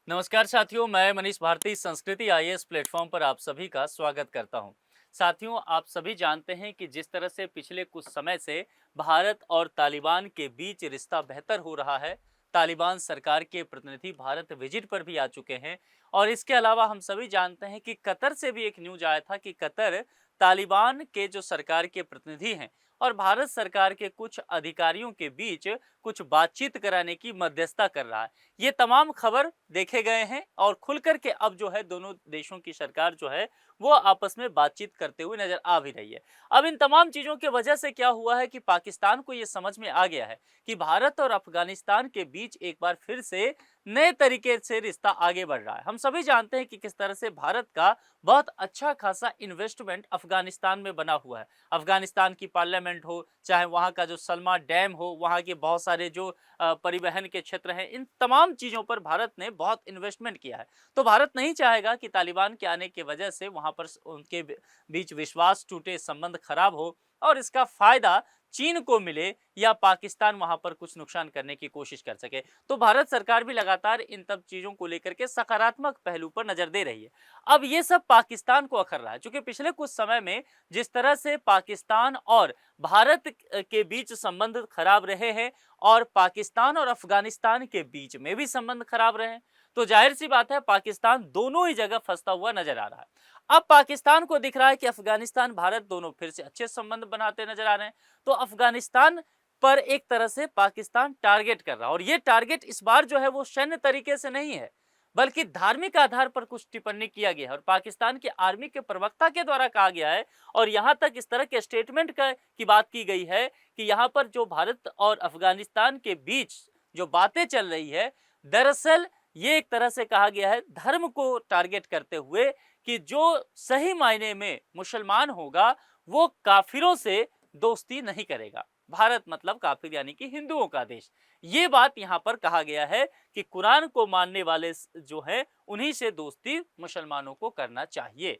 नमस्कार साथियों, मैं मनीष भारती संस्कृति आईएएस प्लेटफॉर्म पर आप सभी का स्वागत करता हूं। साथियों, आप सभी जानते हैं कि जिस तरह से पिछले कुछ समय से भारत और तालिबान के बीच रिश्ता बेहतर हो रहा है। तालिबान सरकार के प्रतिनिधि भारत विजिट पर भी आ चुके हैं और इसके अलावा हम सभी जानते हैं कि कतर से भी एक न्यूज आया था कि कतर तालिबान के जो सरकार के प्रतिनिधि हैं और भारत सरकार के कुछ अधिकारियों के बीच कुछ बातचीत कराने की मध्यस्थता कर रहा है। ये तमाम खबर देखे गए हैं और खुल कर के अब जो है दोनों देशों की सरकार जो है वो आपस में बातचीत करते हुए नजर आ भी रही है। अब इन तमाम चीजों की वजह से क्या हुआ है कि पाकिस्तान को ये समझ में आ गया है कि भारत और अफगानिस्तान के बीच एक बार फिर से नए तरीके से रिश्ता आगे बढ़ रहा है। हम सभी जानते हैं कि किस तरह से भारत का बहुत अच्छा खासा इन्वेस्टमेंट अफगानिस्तान में बना हुआ है। अफगानिस्तान की पार्लियामेंट हो, चाहे वहां का जो सलमा डैम हो, वहां के बहुत सारे जो परिवहन के क्षेत्र हैं, इन तमाम चीजों पर भारत ने बहुत इन्वेस्टमेंट किया है। तो भारत नहीं चाहेगा कि तालिबान के आने की वजह से वहां पर उनके बीच विश्वास टूटे, संबंध खराब हो और इसका फायदा चीन को मिले या पाकिस्तान वहां पर कुछ नुकसान करने की कोशिश कर सके। तो भारत सरकार भी लगातार इन तब चीजों को लेकर के सकारात्मक पहलू पर नजर दे रही है। अब ये सब पाकिस्तान को अखर रहा है, क्योंकि पिछले कुछ समय में जिस तरह से पाकिस्तान और भारत के बीच संबंध खराब रहे हैं और पाकिस्तान और अफगानिस्तान के बीच में भी संबंध खराब रहे, तो जाहिर सी बात है पाकिस्तान दोनों ही जगह फंसता हुआ नजर आ रहा है। अब पाकिस्तान को दिख रहा है कि अफगानिस्तान भारत दोनों फिर से अच्छे संबंध बनाते नजर आ रहे हैं, तो अफगानिस्तान पर एक तरह से पाकिस्तान टारगेट कर रहा है। और ये टारगेट इस बार जो है वो सैन्य तरीके से नहीं है, बल्कि धार्मिक आधार पर कुछ टिप्पणी किया गया है और पाकिस्तान की आर्मी के प्रवक्ता के द्वारा कहा गया है। और यहां तक इस तरह के स्टेटमेंट की बात की गई है कि यहां पर जो भारत और अफगानिस्तान के बीच जो बातें चल रही है, दरअसल ये एक तरह से कहा गया है धर्म को टारगेट करते हुए कि जो सही मायने में मुसलमान होगा वो काफिरों से दोस्ती नहीं करेगा। भारत मतलब काफिर यानी कि हिंदुओं का देश। ये बात यहां पर कहा गया है कि कुरान को मानने वाले जो है उन्हीं से दोस्ती मुसलमानों को करना चाहिए।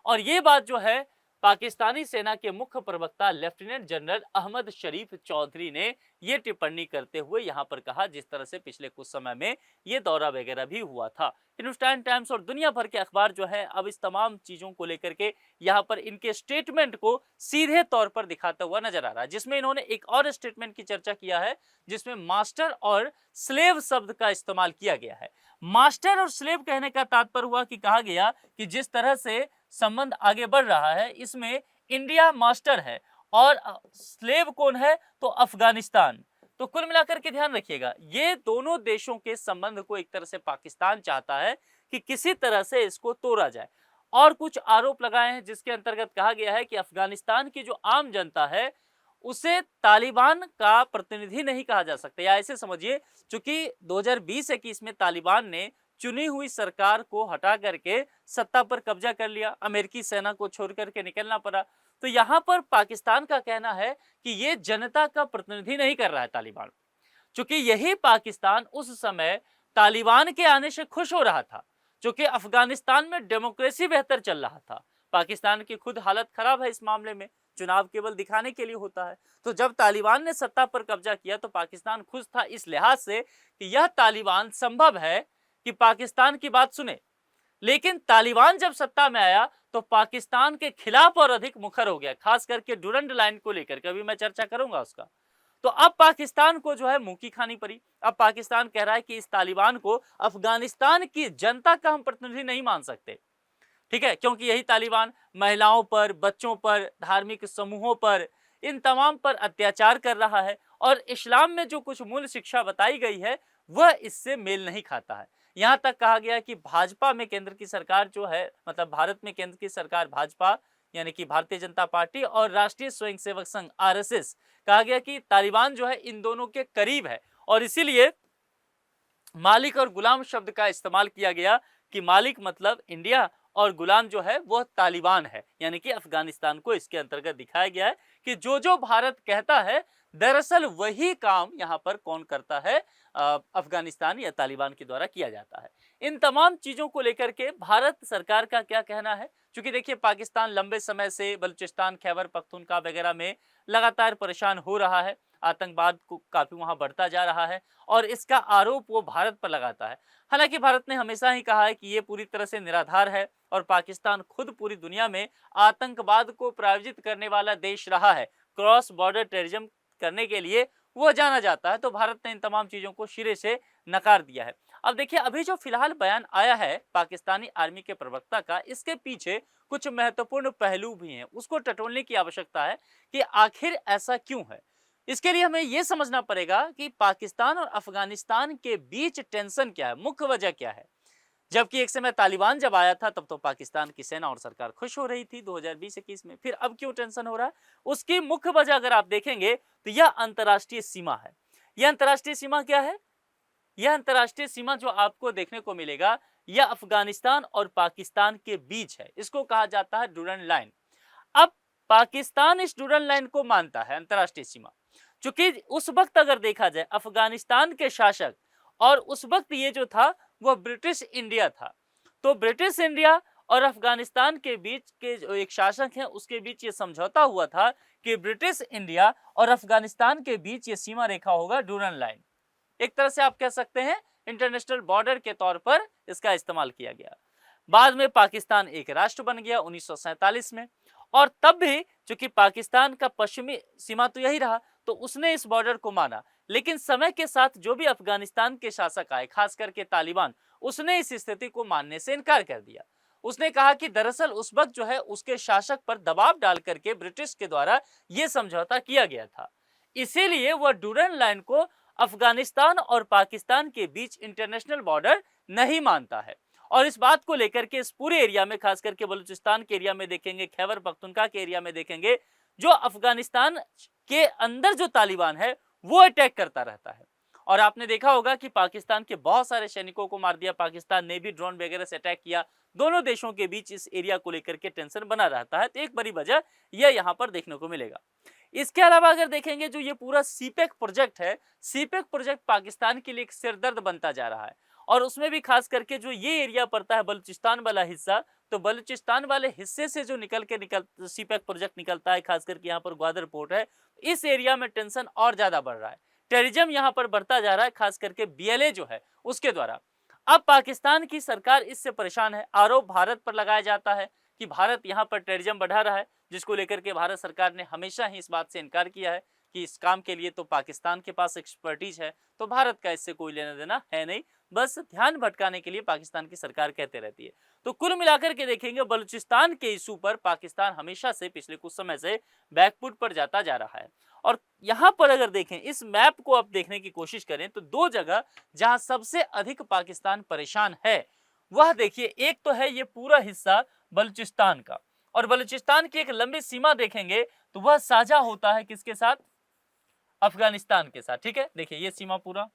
और ये बात जो है पाकिस्तानी सेना के मुख्य प्रवक्ता लेफ्टिनेंट जनरल अहमद शरीफ चौधरी ने ये टिप्पणी करते हुए यहां पर कहा, जिस तरह से पिछले कुछ समय में ये दौरा वगैरह भी हुआ था। हिंदुस्तान टाइम्स और दुनिया भर के अखबार जो है अब इस तमाम चीजों को लेकर के यहां पर इनके स्टेटमेंट को सीधे तौर पर दिखाता हुआ नजर आ रहा है, जिसमें इन्होंने एक और स्टेटमेंट की चर्चा किया है जिसमें मास्टर और स्लेव शब्द का इस्तेमाल किया गया है। मास्टर और स्लेव कहने का तात्पर्य हुआ कि कहा गया कि जिस तरह से संबंध आगे बढ़ रहा है इसमें इंडिया मास्टर है और स्लेव कौन है, तो अफगानिस्तान। तो कुल मिलाकर के ध्यान रखिएगा, ये दोनों देशों के संबंध को एक तरह से पाकिस्तान चाहता है कि किसी तरह से इसको तोड़ा जाए। और कुछ आरोप लगाए हैं जिसके अंतर्गत कहा गया है कि अफगानिस्तान की जो आम जनता है उसे तालिबान का प्रतिनिधि नहीं कहा जा सकता, या ऐसे समझिए चूंकि 2020-21 में तालिबान ने चुनी हुई सरकार को हटा करके सत्ता पर कब्जा कर लिया, अमेरिकी सेना को छोड़ करके निकलना पड़ा। तो यहां पर पाकिस्तान का कहना है कि ये जनता का प्रतिनिधि नहीं कर रहा है तालिबान, क्योंकि यही पाकिस्तान उस समय तालिबान के आने से खुश हो रहा था, क्योंकि अफगानिस्तान में डेमोक्रेसी बेहतर चल रहा था। पाकिस्तान की खुद हालत खराब है इस मामले में, चुनाव केवल दिखाने के लिए होता है। तो जब तालिबान ने सत्ता पर कब्जा किया तो पाकिस्तान खुश था इस लिहाज से कि यह तालिबान संभव है कि पाकिस्तान की बात सुने। लेकिन तालिबान जब सत्ता में आया तो पाकिस्तान के खिलाफ और अधिक मुखर हो गया, खास करके डुरंड लाइन को लेकर, कभी मैं चर्चा करूंगा उसका। तो अब पाकिस्तान को जो है मुंह की खानी पड़ी। अब पाकिस्तान कह रहा है कि इस तालिबान को अफगानिस्तान की जनता का हम प्रतिनिधि नहीं मान सकते, ठीक है, क्योंकि यही तालिबान महिलाओं पर, बच्चों पर, धार्मिक समूहों पर, इन तमाम पर अत्याचार कर रहा है और इस्लाम में जो कुछ मूल शिक्षा बताई गई है वह इससे मेल नहीं खाता है। यहां तक कहा गया कि भाजपा में केंद्र की सरकार जो है, मतलब भारत में केंद्र की सरकार भाजपा यानी कि भारतीय जनता पार्टी और राष्ट्रीय स्वयंसेवक संघ आरएसएस, कहा गया कि तालिबान जो है इन दोनों के करीब है और इसीलिए मालिक और गुलाम शब्द का इस्तेमाल किया गया कि मालिक मतलब इंडिया और गुलाम जो है वो तालिबान है, यानी कि अफगानिस्तान को इसके अंतर्गत दिखाया गया है कि जो भारत कहता है दरअसल वही काम यहां पर कौन करता है, अफगानिस्तान या तालिबान के द्वारा किया जाता है। इन तमाम चीजों को लेकर के भारत सरकार का क्या कहना है, क्योंकि देखिए पाकिस्तान लंबे समय से बलूचिस्तान, खैबर पख्तूनख्वा वगैरह में लगातार परेशान हो रहा है। आतंकवाद को काफी वहां बढ़ता जा रहा है और इसका आरोप वो भारत पर लगाता है। हालांकि भारत ने हमेशा ही कहा है कि ये पूरी तरह से निराधार है और पाकिस्तान खुद पूरी दुनिया में आतंकवाद को प्रायोजित करने वाला देश रहा है। क्रॉस बॉर्डर टेररिज्म करने के लिए वो जाना जाता है, तो भारत ने इन तमाम चीजों को सिरे से नकार दिया है। अब देखिए, अभी जो फिलहाल बयान आया है पाकिस्तानी आर्मी के प्रवक्ता का, इसके पीछे कुछ महत्वपूर्ण पहलू भी हैं, उसको टटोलने की आवश्यकता है कि आखिर ऐसा क्यों है। इसके लिए हमें यह समझना पड़ेगा कि पाकिस्तान और अफगानिस्तान के बीच टेंशन क्या है, मुख्य वजह क्या है। जबकि एक समय तालिबान जब आया था तब तो पाकिस्तान की सेना और सरकार खुश हो रही थी 2020-21 में, फिर अब क्यों टेंशन हो रहा है? उसकी मुख्य वजह अगर आप देखेंगे तो यह अंतर्राष्ट्रीय सीमा है। यह अंतर्राष्ट्रीय सीमा क्या है? यह अंतर्राष्ट्रीय सीमा जो आपको देखने को मिलेगा, यह अफगानिस्तान और पाकिस्तान के बीच है। इसको कहा जाता है डूरन लाइन। अब पाकिस्तान इस डूरन लाइन को मानता है अंतर्राष्ट्रीय सीमा, क्योंकि उस वक्त अगर देखा जाए अफगानिस्तान के शासक और उस वक्त ये जो था वह ब्रिटिश इंडिया था, तो ब्रिटिश इंडिया और अफगानिस्तान के बीच के जो एक शासक हैं उसके बीच ये समझौता हुआ था कि ब्रिटिश इंडिया और अफगानिस्तान के बीच ये सीमा रेखा होगा डूरन लाइन। एक तरह से आप कह सकते हैं इंटरनेशनल बॉर्डर के तौर पर इसका इस्तेमाल किया गया। बाद में पाकिस्तान एक राष्ट्र बन गया 1947 में, और तब भी चूंकि पाकिस्तान का पश्चिमी सीमा तो यही रहा, तो उसने इस बॉर्डर को माना। लेकिन समय के साथ जो भी अफगानिस्तान के शासक आए, खास करके तालिबान, उसने इस स्थिति को मानने से इनकार कर दिया। उसने कहा कि दरअसल उस वक्त जो है उसके शासक पर दबाव डाल करके ब्रिटिश के द्वारा यह समझौता किया गया था, इसीलिए वह डूरन लाइन को अफगानिस्तान और पाकिस्तान के बीच इंटरनेशनल बॉर्डर नहीं मानता है। और इस बात को लेकर के इस पूरे एरिया में, खास करके बलूचिस्तान के एरिया में देखेंगे, खैबर पख्तूनख्वा के एरिया में देखेंगे, जो अफगानिस्तान के अंदर जो तालिबान है वो अटैक करता रहता है। और आपने देखा होगा कि पाकिस्तान के बहुत सारे सैनिकों को मार दिया, पाकिस्तान ने भी ड्रोन वगैरह से अटैक किया। दोनों देशों के बीच इस एरिया को लेकर के टेंशन बना रहता है, तो एक बड़ी वजह यह यहाँ पर देखने को मिलेगा। इसके अलावा अगर देखेंगे जो ये पूरा सीपेक प्रोजेक्ट है, सीपेक प्रोजेक्ट पाकिस्तान के लिए एक सिरदर्द बनता जा रहा है। और उसमें भी खास करके जो ये एरिया पड़ता है बलूचिस्तान वाला हिस्सा, तो बलूचिस्तान वाले हिस्से से जो निकल सीपेक प्रोजेक्ट निकलता है, खास करके यहाँ पर ग्वादर पोर्ट है, इस एरिया में टेंशन और ज्यादा बढ़ रहा है। टेररिज्म यहाँ पर बढ़ता जा रहा है, खास करके बीएलए जो है उसके द्वारा। अब पाकिस्तान की सरकार इससे परेशान है। आरोप भारत पर लगाया जाता है कि भारत यहाँ पर टेररिज्म बढ़ा रहा है, जिसको लेकर के भारत सरकार ने हमेशा ही इस बात से इनकार किया है कि इस काम के लिए तो पाकिस्तान के पास एक्सपर्टीज है, तो भारत का इससे कोई लेना देना है नहीं, बस ध्यान भटकाने के लिए पाकिस्तान की सरकार कहते रहती है। तो कुल मिलाकर के देखेंगे बलूचिस्तान के इशू पर पाकिस्तान हमेशा से पिछले कुछ समय से बैकफुट पर जाता जा रहा है। और यहाँ पर अगर देखें, इस मैप को आप देखने की कोशिश करें, तो दो जगह जहां सबसे अधिक पाकिस्तान परेशान है वह देखिए, एक तो है ये पूरा हिस्सा बलूचिस्तान का, और बलूचिस्तान की एक लंबी सीमा देखेंगे तो वह साझा होता है किसके साथ? अफगानिस्तान के साथ। ठीक है, देखिए ये सीमा पूरा,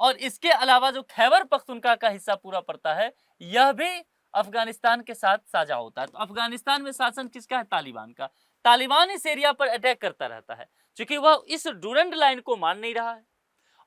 और इसके अलावा जो खैबर पख्तूनख्वा का हिस्सा पूरा पड़ता है, यह भी अफगानिस्तान के साथ साझा होता है। तो अफगानिस्तान में शासन किसका है? तालिबान का। तालिबान इस एरिया पर अटैक करता रहता है क्योंकि वह इस डूरन लाइन को मान नहीं रहा है,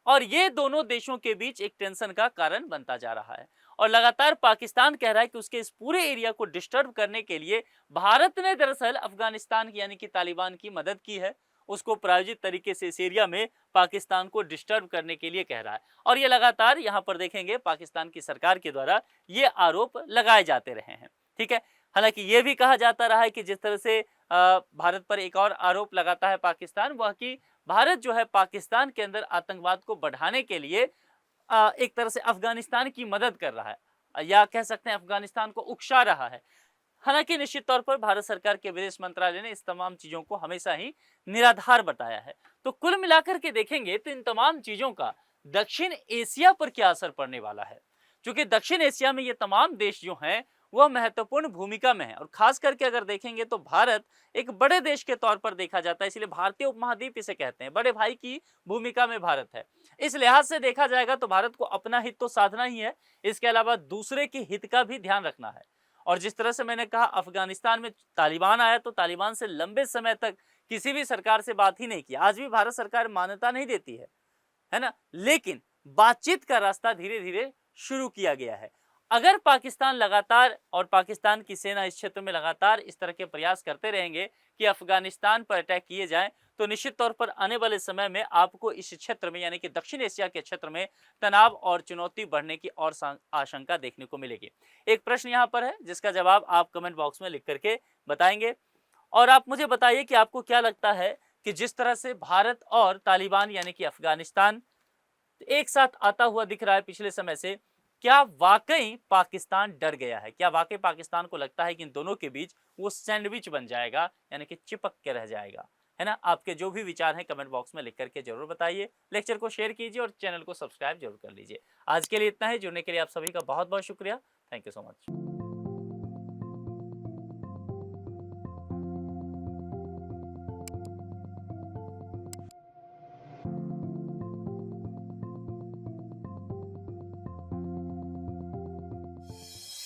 और ये दोनों देशों के बीच एक टेंशन का कारण बनता जा रहा है। और लगातार पाकिस्तान कह रहा है कि उसके इस पूरे एरिया को डिस्टर्ब करने के लिए भारत ने दरअसल अफगानिस्तान की यानी कि तालिबान की मदद की है, उसको प्रायोजित तरीके से इस एरिया में पाकिस्तान को डिस्टर्ब करने के लिए कह रहा है। और ये लगातार यहाँ पर देखेंगे पाकिस्तान की सरकार के द्वारा ये आरोप लगाए जाते रहे हैं। ठीक है, हालांकि ये भी कहा जाता रहा है कि जिस तरह से भारत पर एक और आरोप लगाता है पाकिस्तान, वह कि भारत जो है पाकिस्तान के अंदर आतंकवाद को बढ़ाने के लिए एक तरह से अफगानिस्तान की मदद कर रहा है, या कह सकते हैं अफगानिस्तान को उकसा रहा है। हालांकि निश्चित तौर पर भारत सरकार के विदेश मंत्रालय ने इस तमाम चीजों को हमेशा ही निराधार बताया है। तो कुल मिलाकर के देखेंगे तो इन तमाम चीजों का दक्षिण एशिया पर क्या असर पड़ने वाला है, क्योंकि दक्षिण एशिया में ये तमाम देश जो हैं वह महत्वपूर्ण भूमिका में है। और खास करके अगर देखेंगे तो भारत एक बड़े देश के तौर पर देखा जाता है, इसलिए भारतीय उपमहाद्वीप इसे कहते हैं, बड़े भाई की भूमिका में भारत है। इस लिहाज से देखा जाएगा तो भारत को अपना हित तो साधना ही है, इसके अलावा दूसरे के हित का भी ध्यान रखना है। और जिस तरह से मैंने कहा अफगानिस्तान में तालिबान आया, तो तालिबान से लंबे समय तक किसी भी सरकार से बात ही नहीं की, आज भी भारत सरकार मान्यता नहीं देती है ना, लेकिन बातचीत का रास्ता धीरे धीरे शुरू किया गया है। अगर पाकिस्तान लगातार और पाकिस्तान की सेना इस क्षेत्र में लगातार इस तरह के प्रयास करते रहेंगे कि अफगानिस्तान पर अटैक किए जाएं, तो निश्चित तौर पर आने वाले समय में आपको इस क्षेत्र में यानी कि दक्षिण एशिया के क्षेत्र में तनाव और चुनौती बढ़ने की और आशंका देखने को मिलेगी। एक प्रश्न यहाँ पर है जिसका जवाब आप कमेंट बॉक्स में लिख करके बताएंगे। और आप मुझे बताइए कि आपको क्या लगता है कि जिस तरह से भारत और तालिबान यानी कि अफगानिस्तान एक साथ आता हुआ दिख रहा है पिछले समय से, क्या वाकई पाकिस्तान डर गया है? क्या वाकई पाकिस्तान को लगता है कि इन दोनों के बीच वो सैंडविच बन जाएगा, यानी कि चिपक के रह जाएगा? है ना? आपके जो भी विचार हैं कमेंट बॉक्स में लिख करके जरूर बताइए। लेक्चर को शेयर कीजिए और चैनल को सब्सक्राइब जरूर कर लीजिए। आज के लिए इतना ही। जुड़ने के लिए आप सभी का बहुत बहुत शुक्रिया। Thank you so much.